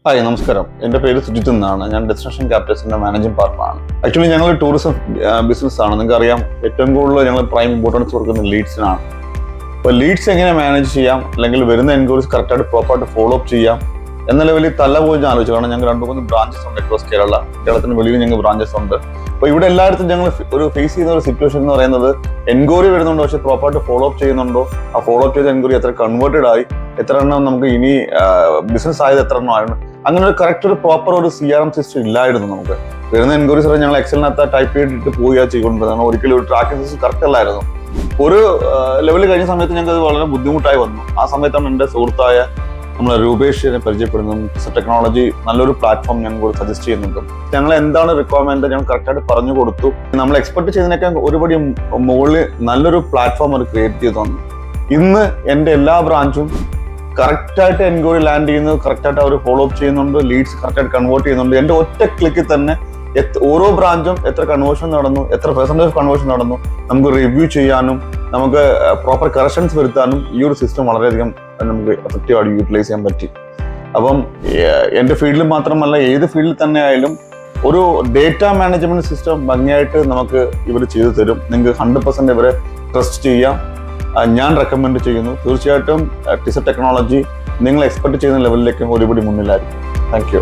Hi നമസ്കാരം. എൻ്റെ പേര് സുജിത്ത് എന്നാണ്. ഞാൻ ഡെസ്റ്റിനേഷൻ ക്യാപിറ്റൽസിന്റെ മാനേജിംഗ് പാർട്ണറാണ്. ആക്ച്വലി ഞങ്ങൾ ടൂറിസം ബിസിനസ് ആണ്. നിങ്ങൾക്ക് അറിയാം, ഏറ്റവും കൂടുതൽ ഞങ്ങൾ പ്രൈം ഇമ്പോർട്ടൻസ് കൊടുക്കുന്നത് ലീഡ്സിനാണ്. അപ്പോൾ ലീഡ്സ് എങ്ങനെ മാനേജ് ചെയ്യാം, അല്ലെങ്കിൽ വരുന്ന എൻക്വയറീസ് കറക്റ്റായിട്ട് പ്രോപ്പറായിട്ട് ഫോളോ അപ്പ് ചെയ്യാം എന്ന ലെവലിൽ പോയി ഞാൻ ആലോചിച്ചു. കാരണം ഞങ്ങൾ 2-3 ബ്രാഞ്ചസ് ഉണ്ട് അക്രോസ് കേരളത്തിന് വെളിയിൽ ഞങ്ങൾ ബ്രാഞ്ചസ് ഉണ്ട്. അപ്പോൾ ഇവിടെ എല്ലായിടത്തും ഞങ്ങൾ ഒരു ഫേസ് ചെയ്യുന്ന ഒരു സിറ്റുവേഷൻ എന്ന് പറയുന്നത്, എൻക്വയറി വരുന്നുണ്ടോ, പക്ഷേ പ്രോപ്പറായിട്ട് ഫോളോ അപ്പ് ചെയ്യുന്നുണ്ടോ, ആ ഫോളോ അപ്പ് ചെയ്ത എൻക്വയറി എത്ര കൺവേർട്ടഡ് ആയി, എത്ര എണ്ണം നമുക്ക് ഇനി ബിസിനസ് ആയത് എത്ര എണ്ണം ആയിരുന്നു, അങ്ങനെ ഒരു കറക്റ്റ് ഒരു പ്രോപ്പർ ഒരു CRM സിസ്റ്റം ഇല്ലായിരുന്നു. നമുക്ക് വരുന്ന എൻക്വയറീസ് ഞങ്ങൾ എക്സലിനകത്ത് ടൈപ്പ് ചെയ്തിട്ട് പോവുക ചെയ്തുകൊണ്ടിരുന്നത്. ഒരിക്കലും ഒരു ട്രാക്കിംഗ് സിസ്റ്റം കറക്റ്റ് അല്ലായിരുന്നു. ഒരു ലെവൽ കഴിഞ്ഞ സമയത്ത് ഞങ്ങൾക്ക് അത് വളരെ ബുദ്ധിമുട്ടായി വന്നു. ആ സമയത്താണ് എൻ്റെ സുഹൃത്തായ നമ്മൾ രൂപേഷിനെ പരിചയപ്പെടുന്നതും ടെക്നോളജി നല്ലൊരു പ്ലാറ്റ്ഫോം ഞങ്ങൾ സജസ്റ്റ് ചെയ്യുന്നുണ്ട്. ഞങ്ങൾ എന്താണ് റിക്വയർമെന്റ് ഞങ്ങൾ കറക്റ്റായിട്ട് പറഞ്ഞു കൊടുത്തു. നമ്മൾ എക്സ്പെക്ട് ചെയ്തതിനൊക്കെ ഒരുപടി മുകളിൽ നല്ലൊരു പ്ലാറ്റ്ഫോം അവർ ക്രിയേറ്റ് ചെയ്തു തന്നു. ഇന്ന് എൻ്റെ എല്ലാ ബ്രാഞ്ചും കറക്റ്റായിട്ട് എൻക്വയറി ലാൻഡ് ചെയ്യുന്നത്, കറക്റ്റായിട്ട് അവർ ഫോളോ അപ്പ് ചെയ്യുന്നുണ്ട്, ലീഡ്സ് കറക്റ്റായിട്ട് കൺവേർട്ട് ചെയ്യുന്നുണ്ട്. എൻ്റെ ഒറ്റ ക്ലിക്കിൽ തന്നെ ഓരോ ബ്രാഞ്ചും എത്ര കൺവേർഷൻ നടന്നു, എത്ര പെർസെൻറ്റേജ് കൺവേർഷൻ നടന്നു, നമുക്ക് റിവ്യൂ ചെയ്യാനും നമുക്ക് പ്രോപ്പർ കറക്ഷൻസ് വരുത്താനും ഈ ഒരു സിസ്റ്റം വളരെയധികം നമുക്ക് എഫക്റ്റീവായിട്ട് യൂട്ടിലൈസ് ചെയ്യാൻ പറ്റി. അപ്പം എൻ്റെ ഫീൽഡിൽ മാത്രമല്ല, ഏത് ഫീൽഡിൽ തന്നെ ആയാലും ഒരു ഡേറ്റ മാനേജ്മെന്റ് സിസ്റ്റം ഭംഗിയായിട്ട് നമുക്ക് ഇവർ ചെയ്തു തരും. നിങ്ങൾക്ക് 100% ഇവരെ ട്രസ്റ്റ് ചെയ്യാം. ഞാൻ റെക്കമെൻഡ് ചെയ്യുന്നു. തീർച്ചയായിട്ടും ടിസ ടെക്നോളജി നിങ്ങൾ എക്സ്പെക്ട് ചെയ്യുന്ന ലെവലിലേക്ക് ഒരുപടി മുന്നിലായിരിക്കും. Thank you.